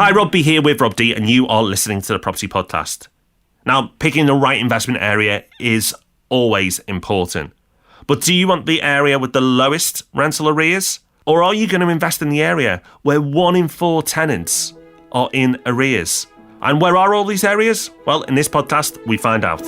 Hi, Rob B here with Rob D, and you are listening to the Property Podcast. Now, picking the right investment area is always important. But do you want the area with the lowest rental arrears? Or are you going to invest in the area where 1 in 4 tenants are in arrears? And where are all these areas? Well, in this podcast, we find out.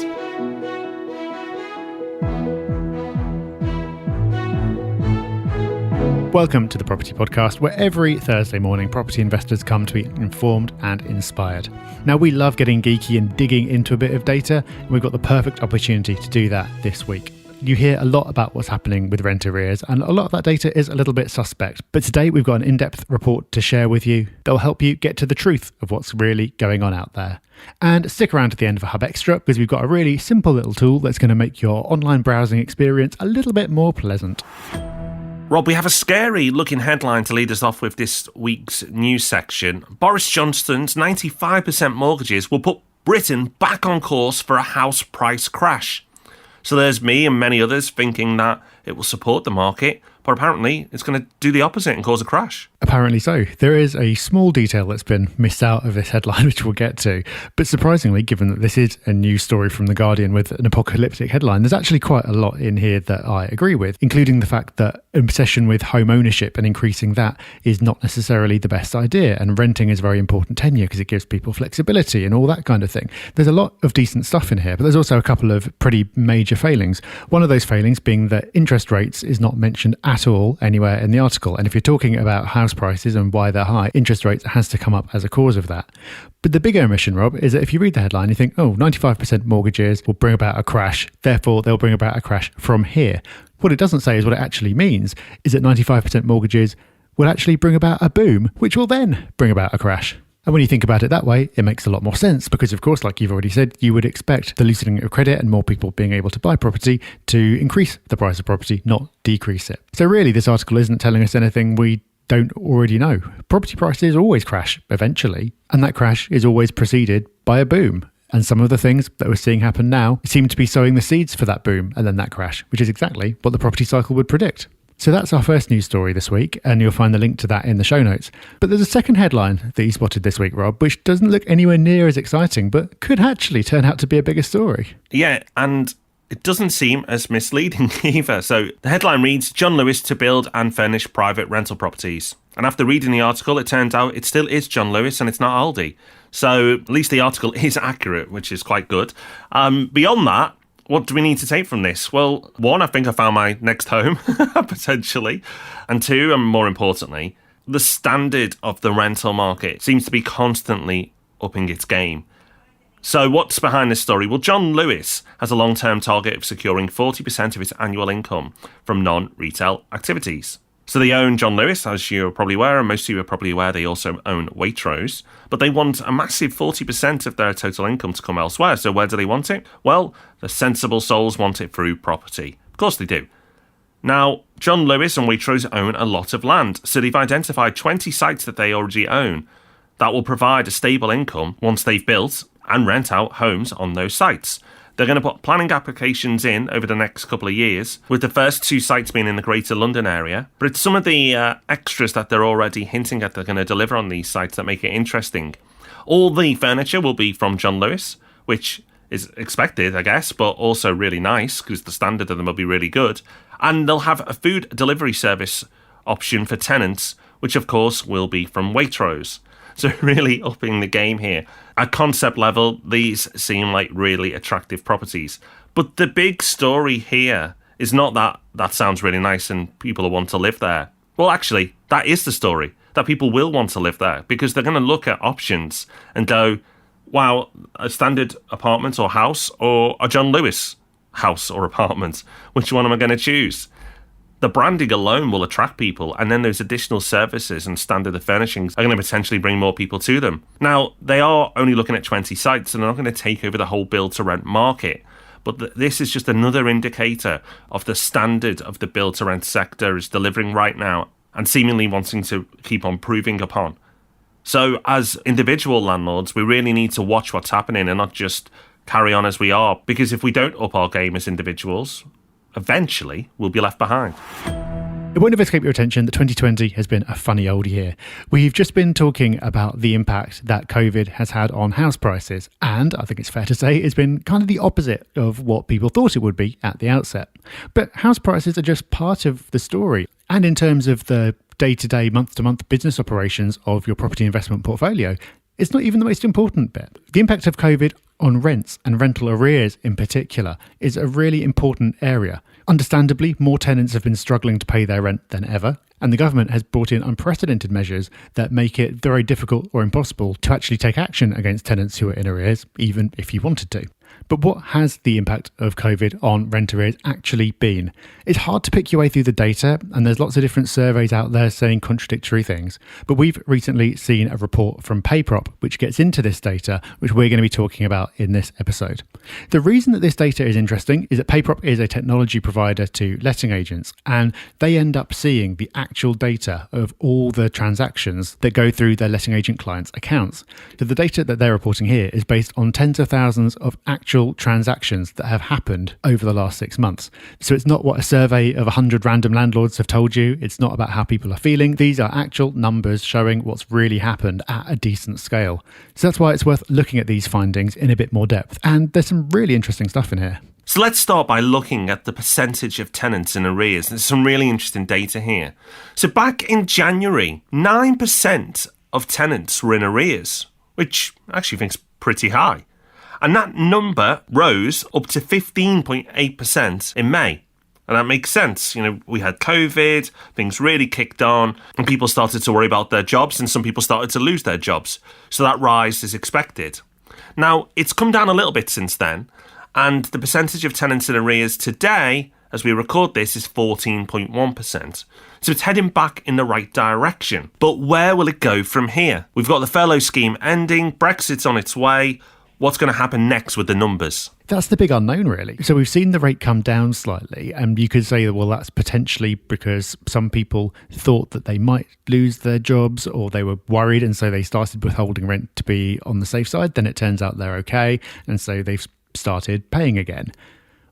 Welcome to the Property Podcast, where every Thursday morning property investors come to be informed and inspired. Now, we love getting geeky and digging into a bit of data, and we've got the perfect opportunity to do that this week. You hear a lot about what's happening with rent arrears, and a lot of that data is a little bit suspect. But today we've got an in-depth report to share with you that will help you get to the truth of what's really going on out there. And stick around to the end of a Hub Extra, because we've got a really simple little tool that's going to make your online browsing experience a little bit more pleasant. Rob, we have a scary looking headline to lead us off with this week's news section. Boris Johnson's 95% mortgages will put Britain back on course for a house price crash. So there's me and many others thinking that it will support the market, but apparently it's going to do the opposite and cause a crash. Apparently so. There is a small detail that's been missed out of this headline, which we'll get to. But surprisingly, given that this is a news story from The Guardian with an apocalyptic headline, there's actually quite a lot in here that I agree with, including the fact that obsession with home ownership and increasing that is not necessarily the best idea. And renting is very important tenure because it gives people flexibility and all that kind of thing. There's a lot of decent stuff in here, but there's also a couple of pretty major failings. One of those failings being that interest rates is not mentioned at all anywhere in the article. And if you're talking about house prices and why they're high, interest rates has to come up as a cause of that. But the bigger omission, Rob, is that if you read the headline, you think, 95% mortgages will bring about a crash, therefore they'll bring about a crash from here. What it doesn't say is what it actually means is that 95% mortgages will actually bring about a boom, which will then bring about a crash. And when you think about it that way, it makes a lot more sense because, of course, like you've already said, you would expect the loosening of credit and more people being able to buy property to increase the price of property, not decrease it. So really, this article isn't telling us anything we don't already know. Property prices always crash eventually, and that crash is always preceded by a boom. And some of the things that we're seeing happen now seem to be sowing the seeds for that boom and then that crash, which is exactly what the property cycle would predict. So that's our first news story this week, and you'll find the link to that in the show notes. But there's a second headline that you spotted this week, Rob, which doesn't look anywhere near as exciting, but could actually turn out to be a bigger story. Yeah, and it doesn't seem as misleading either. So the headline reads, John Lewis to build and furnish private rental properties. And after reading the article, it turns out it still is John Lewis and it's not Aldi. So at least the article is accurate, which is quite good. Beyond that, what do we need to take from this? Well, one, I think I found my next home, potentially. And two, and more importantly, the standard of the rental market seems to be constantly upping its game. So what's behind this story? Well, John Lewis has a long-term target of securing 40% of its annual income from non-retail activities. So they own John Lewis, as you're probably aware, and most of you are probably aware they also own Waitrose, but they want a massive 40% of their total income to come elsewhere. So where do they want it? Well, the sensible souls want it through property. Of course they do. Now, John Lewis and Waitrose own a lot of land, so they've identified 20 sites that they already own that will provide a stable income once they've built and rent out homes on those sites. They're going to put planning applications in over the next couple of years, with the first 2 sites being in the Greater London area. But it's some of the extras that they're already hinting at they're going to deliver on these sites that make it interesting. All the furniture will be from John Lewis, which is expected, I guess, but also really nice because the standard of them will be really good. And they'll have a food delivery service option for tenants, which of course will be from Waitrose. So really upping the game here. At concept level, these seem like really attractive properties. But the big story here is not that sounds really nice and people will want to live there. Well, actually, that is the story, that people will want to live there because they're going to look at options and go, wow, a standard apartment or house or a John Lewis house or apartment. Which one am I going to choose? The branding alone will attract people, and then those additional services and standard of furnishings are going to potentially bring more people to them. Now, they are only looking at 20 sites, and they're not going to take over the whole build-to-rent market. But this is just another indicator of the standard of the build-to-rent sector is delivering right now and seemingly wanting to keep on improving upon. So as individual landlords, we really need to watch what's happening and not just carry on as we are, because if we don't up our game as individuals, eventually we'll be left behind. It won't have escaped your attention that 2020 has been a funny old year. We've just been talking about the impact that COVID has had on house prices, and I think it's fair to say it's been kind of the opposite of what people thought it would be at the outset. But house prices are just part of the story, and in terms of the day-to-day, month-to-month business operations of your property investment portfolio, it's not even the most important bit. The impact of COVID on rents and rental arrears in particular is a really important area. Understandably, more tenants have been struggling to pay their rent than ever, and the government has brought in unprecedented measures that make it very difficult or impossible to actually take action against tenants who are in arrears, even if you wanted to. But what has the impact of COVID on rent arrears actually been? It's hard to pick your way through the data, and there's lots of different surveys out there saying contradictory things. But we've recently seen a report from PayProp which gets into this data, which we're going to be talking about in this episode. The reason that this data is interesting is that PayProp is a technology provider to letting agents, and they end up seeing the actual data of all the transactions that go through their letting agent clients' accounts. So the data that they're reporting here is based on tens of thousands of actual transactions that have happened over the last 6 months. So it's not what a survey of 100 random landlords have told you. It's not about how people are feeling. These are actual numbers showing what's really happened at a decent scale. So that's why it's worth looking at these findings in a bit more depth. And there's some really interesting stuff in here. So let's start by looking at the percentage of tenants in arrears. There's some really interesting data here. So back in January, 9% of tenants were in arrears, which I actually think is pretty high. And that number rose up to 15.8% in May. And that makes sense. You know, we had COVID, things really kicked on, and people started to worry about their jobs, and some people started to lose their jobs. So that rise is expected. Now, it's come down a little bit since then, and the percentage of tenants in arrears today, as we record this, is 14.1%. So it's heading back in the right direction. But where will it go from here? We've got the furlough scheme ending, Brexit's on its way. What's going to happen next with the numbers? That's the big unknown, really. So we've seen the rate come down slightly, and you could say, well, that's potentially because some people thought that they might lose their jobs or they were worried, and so they started withholding rent to be on the safe side. Then it turns out they're okay, and so they've started paying again,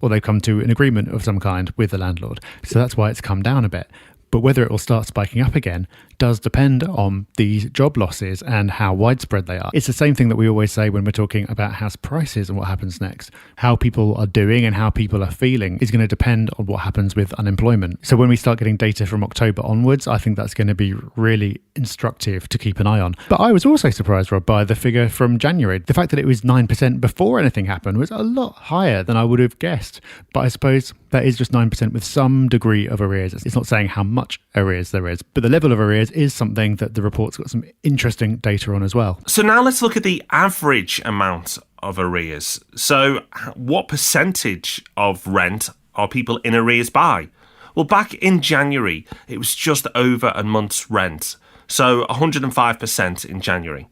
or they've come to an agreement of some kind with the landlord. So that's why it's come down a bit. But whether it will start spiking up again does depend on these job losses and how widespread they are. It's the same thing that we always say when we're talking about house prices and what happens next. How people are doing and how people are feeling is going to depend on what happens with unemployment. So when we start getting data from October onwards, I think that's going to be really instructive to keep an eye on. But I was also surprised, Rob, by the figure from January. The fact that it was 9% before anything happened was a lot higher than I would have guessed. But I suppose that is just 9% with some degree of arrears. It's not saying how much arrears there is, but the level of arrears is something that the report's got some interesting data on as well. So now let's look at the average amount of arrears. So what percentage of rent are people in arrears by? Well, back in January, it was just over a month's rent. So 105% in January.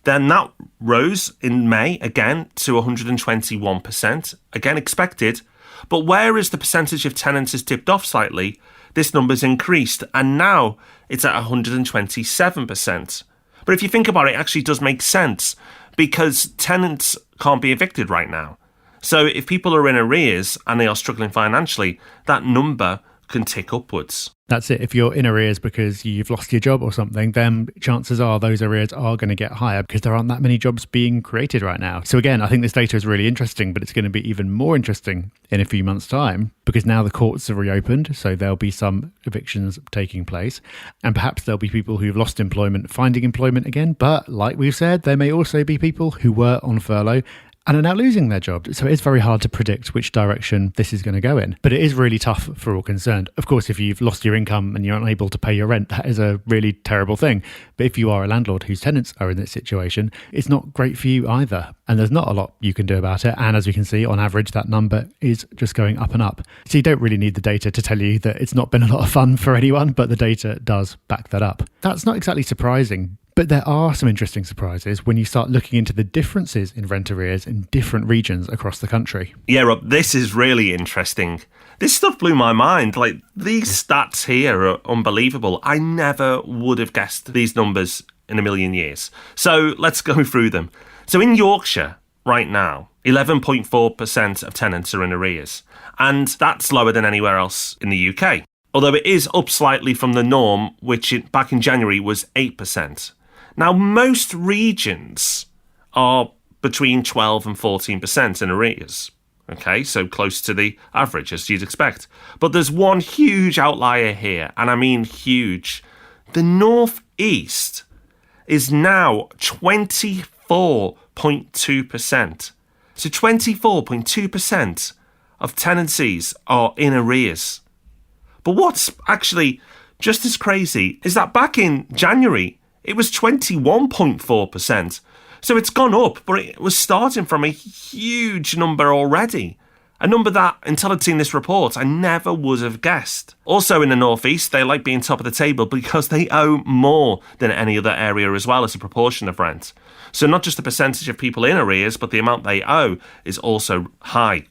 Then that rose in May again to 121%, again expected. But whereas the percentage of tenants has tipped off slightly, this number's increased, and now it's at 127%. But if you think about it, it actually does make sense, because tenants can't be evicted right now. So if people are in arrears and they are struggling financially, that number can tick upwards. That's it. If you're in arrears because you've lost your job or something, then chances are those arrears are going to get higher because there aren't that many jobs being created right now. So again, I think this data is really interesting, but it's going to be even more interesting in a few months' time because now the courts have reopened, so there'll be some evictions taking place, and perhaps there'll be people who've lost employment finding employment again. But like we've said, there may also be people who were on furlough and are now losing their jobs. So it's very hard to predict which direction this is going to go in. But it is really tough for all concerned. Of course, if you've lost your income and you're unable to pay your rent, that is a really terrible thing. But if you are a landlord whose tenants are in this situation, it's not great for you either. And there's not a lot you can do about it. And as we can see, on average, that number is just going up and up. So you don't really need the data to tell you that it's not been a lot of fun for anyone, but the data does back that up. That's not exactly surprising. But there are some interesting surprises when you start looking into the differences in rent arrears in different regions across the country. Yeah, Rob, this is really interesting. This stuff blew my mind. Like, these stats here are unbelievable. I never would have guessed these numbers in a million years. So let's go through them. So in Yorkshire, right now, 11.4% of tenants are in arrears. And that's lower than anywhere else in the UK. although it is up slightly from the norm, which back in January was 8%. Now, most regions are between 12 and 14% in arrears. Okay, so close to the average, as you'd expect. But there's one huge outlier here, and I mean huge. The North East is now 24.2%. So 24.2% of tenancies are in arrears. But what's actually just as crazy is that back in January, it was 21.4%. So it's gone up, but it was starting from a huge number already. A number that, until I'd seen this report, I never would have guessed. Also in the North East, they like being top of the table because they owe more than any other area as well as a proportion of rent. So not just the percentage of people in arrears, but the amount they owe is also high.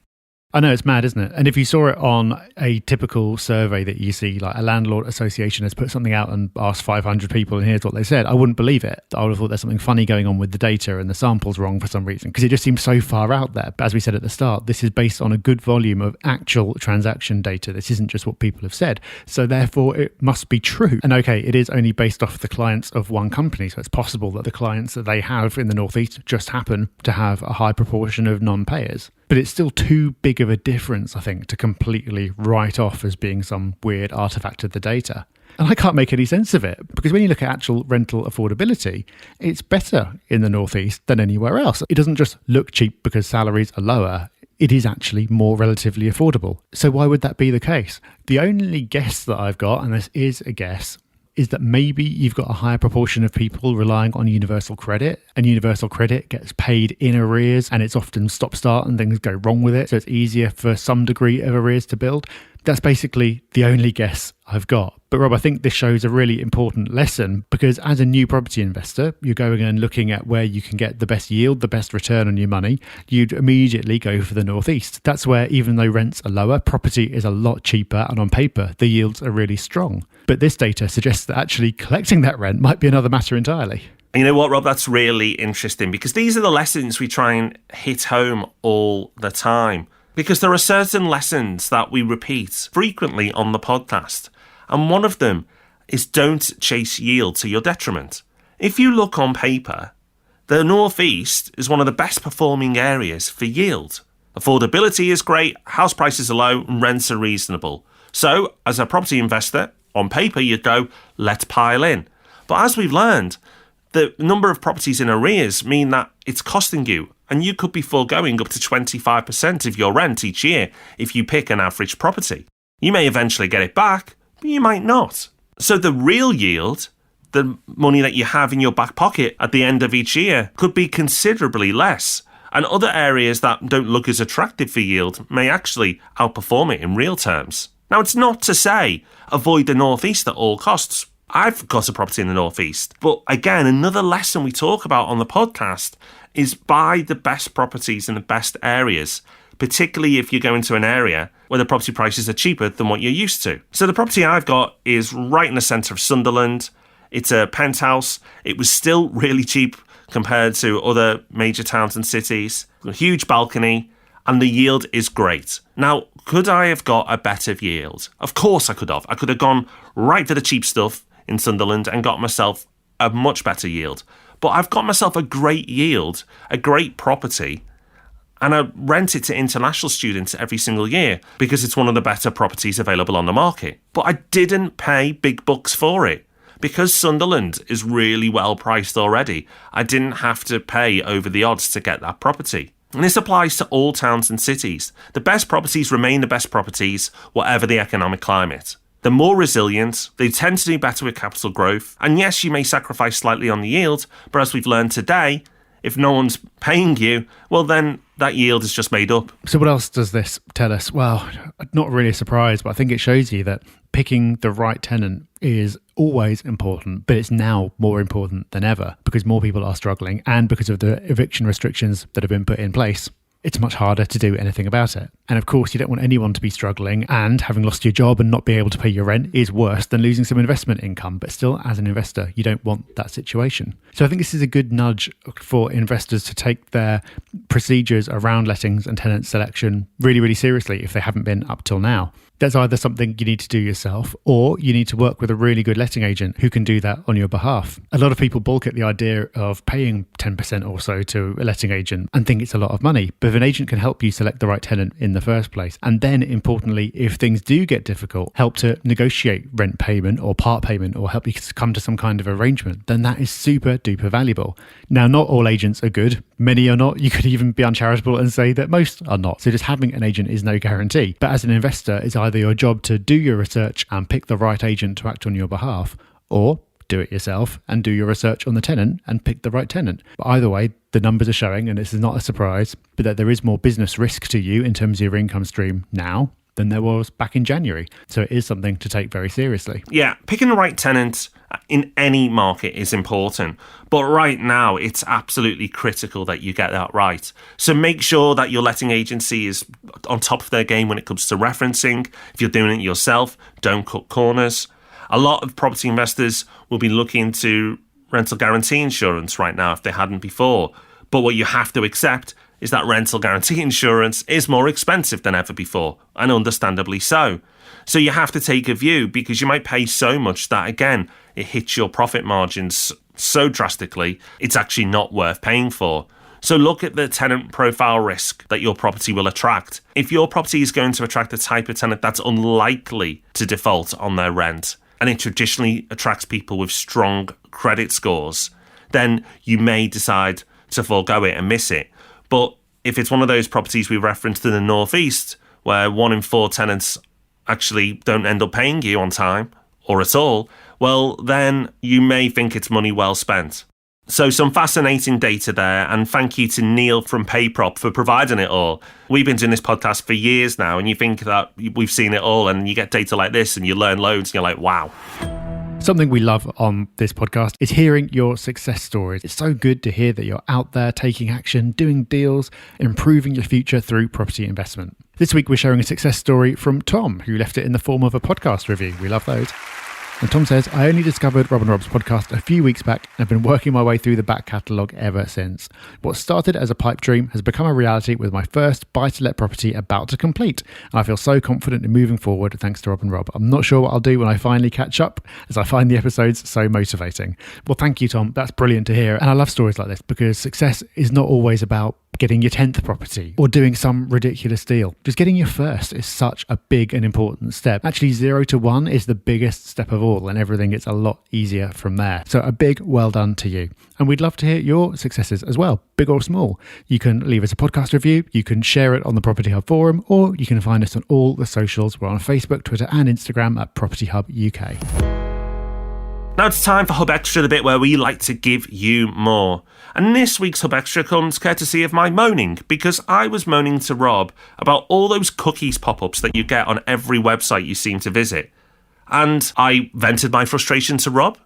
I know, it's mad, isn't it? And if you saw it on a typical survey that you see, like a landlord association has put something out and asked 500 people and here's what they said, I wouldn't believe it. I would have thought there's something funny going on with the data and the sample's wrong for some reason, because it just seems so far out there. But as we said at the start, this is based on a good volume of actual transaction data. This isn't just what people have said. So therefore, it must be true. And okay, it is only based off the clients of one company. So it's possible that the clients that they have in the Northeast just happen to have a high proportion of non-payers. But it's still too big of a difference, I think, to completely write off as being some weird artifact of the data. And I can't make any sense of it, because when you look at actual rental affordability, it's better in the Northeast than anywhere else. It doesn't just look cheap because salaries are lower. It is actually more relatively affordable. So why would that be the case? The only guess that I've got, and this is a guess, is that maybe you've got a higher proportion of people relying on universal credit, and universal credit gets paid in arrears and it's often stop-start and things go wrong with it. So it's easier for some degree of arrears to build. That's basically the only guess I've got. But Rob, I think this shows a really important lesson, because as a new property investor, you're going and looking at where you can get the best yield, the best return on your money. You'd immediately go for the Northeast. That's where, even though rents are lower, property is a lot cheaper, and on paper, the yields are really strong. But this data suggests that actually collecting that rent might be another matter entirely. You know what, Rob? That's really interesting, because these are the lessons we try and hit home all the time. Because there are certain lessons that we repeat frequently on the podcast. And one of them is don't chase yield to your detriment. If you look on paper, the Northeast is one of the best performing areas for yield. Affordability is great, house prices are low, and rents are reasonable. So, as a property investor, on paper you'd go, let's pile in. But as we've learned, the number of properties in arrears mean that it's costing you, and you could be foregoing up to 25% of your rent each year if you pick an average property. You may eventually get it back, but you might not. So the real yield, the money that you have in your back pocket at the end of each year, could be considerably less. And other areas that don't look as attractive for yield may actually outperform it in real terms. Now, it's not to say avoid the Northeast at all costs. I've got a property in the Northeast. But again, another lesson we talk about on the podcast is buy the best properties in the best areas, particularly if you go into an area where the property prices are cheaper than what you're used to. So the property I've got is right in the centre of Sunderland. It's a penthouse. It was still really cheap compared to other major towns and cities. A huge balcony, and the yield is great. Now, could I have got a better yield? Of course I could have. I could have gone right for the cheap stuff in Sunderland and got myself a much better yield. But I've got myself a great yield, a great property, and I rent it to international students every single year because it's one of the better properties available on the market. But I didn't pay big bucks for it. Because Sunderland is really well priced already, I didn't have to pay over the odds to get that property. And this applies to all towns and cities. The best properties remain the best properties, whatever the economic climate. They're more resilient, they tend to do better with capital growth, and yes, you may sacrifice slightly on the yield, but as we've learned today, if no one's paying you, well then that yield is just made up. So what else does this tell us? Well, not really a surprise, but I think it shows you that picking the right tenant is always important, but it's now more important than ever because more people are struggling and because of the eviction restrictions that have been put in place. It's much harder to do anything about it. And of course, you don't want anyone to be struggling, and having lost your job and not being able to pay your rent is worse than losing some investment income. But still, as an investor, you don't want that situation. So I think this is a good nudge for investors to take their procedures around lettings and tenant selection really, really seriously if they haven't been up till now. That's either something you need to do yourself, or you need to work with a really good letting agent who can do that on your behalf. A lot of people balk at the idea of paying 10% or so to a letting agent and think it's a lot of money. But if an agent can help you select the right tenant in the first place, and then importantly, if things do get difficult, help to negotiate rent payment or part payment or help you come to some kind of arrangement, then that is super duper valuable. Now, not all agents are good. Many are not. You could even be uncharitable and say that most are not. So just having an agent is no guarantee. But as an investor, it's either your job to do your research and pick the right agent to act on your behalf, or do it yourself and do your research on the tenant and pick the right tenant. But either way, the numbers are showing, and this is not a surprise, but that there is more business risk to you in terms of your income stream now than there was back in January. So it is something to take very seriously. Yeah, picking the right tenant in any market is important. But right now, it's absolutely critical that you get that right. So make sure that your letting agency is on top of their game when it comes to referencing. If you're doing it yourself, don't cut corners. A lot of property investors will be looking into rental guarantee insurance right now if they hadn't before. But what you have to accept is that rental guarantee insurance is more expensive than ever before, and understandably so. So you have to take a view, because you might pay so much that, again, it hits your profit margins so drastically, it's actually not worth paying for. So look at the tenant profile risk that your property will attract. If your property is going to attract a type of tenant that's unlikely to default on their rent, and it traditionally attracts people with strong credit scores, then you may decide to forego it and miss it. But if it's one of those properties we referenced in the Northeast, where 1 in 4 tenants actually don't end up paying you on time or at all, well, then you may think it's money well spent. So some fascinating data there, and thank you to Neil from PayProp for providing it all. We've been doing this podcast for years now, and you think that we've seen it all, and you get data like this and you learn loads and you're like, wow. Something we love on this podcast is hearing your success stories. It's so good to hear that you're out there taking action, doing deals, improving your future through property investment. This week, we're sharing a success story from Tom, who left it in the form of a podcast review. We love those. And Tom says, I only discovered Rob and Rob's podcast a few weeks back and have been working my way through the back catalogue ever since. What started as a pipe dream has become a reality with my first buy-to-let property about to complete. And I feel so confident in moving forward thanks to Rob and Rob. I'm not sure what I'll do when I finally catch up, as I find the episodes so motivating. Well, thank you, Tom. That's brilliant to hear. And I love stories like this, because success is not always about getting your 10th property or doing some ridiculous deal. Just getting your first is such a big and important step. Actually, 0 to 1 is the biggest step of all, and everything gets a lot easier from there. So a big well done to you. And we'd love to hear your successes as well, big or small. You can leave us a podcast review, you can share it on the Property Hub forum, or you can find us on all the socials. We're on Facebook, Twitter and Instagram at Property Hub UK. Now it's time for Hub Extra, the bit where we like to give you more. And this week's Hub Extra comes courtesy of my moaning, because I was moaning to Rob about all those cookies pop-ups that you get on every website you seem to visit. And I vented my frustration to Rob.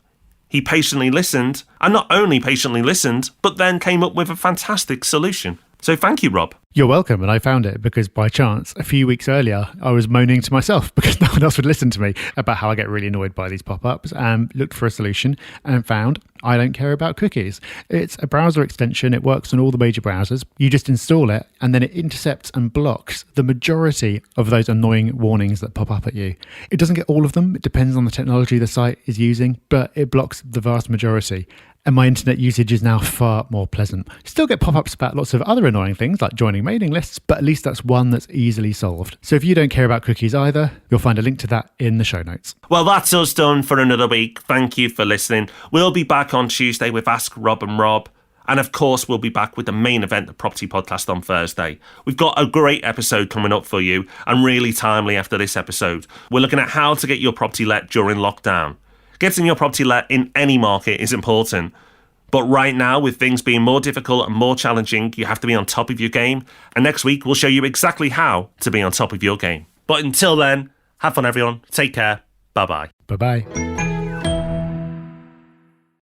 He patiently listened, and not only patiently listened, but then came up with a fantastic solution. So thank you, Rob. You're welcome. And I found it because by chance, a few weeks earlier, I was moaning to myself because no one else would listen to me about how I get really annoyed by these pop-ups, and looked for a solution and found I don't care about cookies. It's a browser extension. It works on all the major browsers. You just install it and then it intercepts and blocks the majority of those annoying warnings that pop up at you. It doesn't get all of them. It depends on the technology the site is using, but it blocks the vast majority. And my internet usage is now far more pleasant. Still get pop-ups about lots of other annoying things like joining mailing lists, but at least that's one that's easily solved. So if you don't care about cookies either, you'll find a link to that in the show notes. Well, that's us done for another week. Thank you for listening. We'll be back on Tuesday with Ask Rob and Rob. And of course, we'll be back with the main event, the Property Podcast, on Thursday. We've got a great episode coming up for you, and really timely after this episode. We're looking at how to get your property let during lockdown. Getting your property let in any market is important. But right now, with things being more difficult and more challenging, you have to be on top of your game. And next week, we'll show you exactly how to be on top of your game. But until then, have fun, everyone. Take care. Bye-bye. Bye-bye.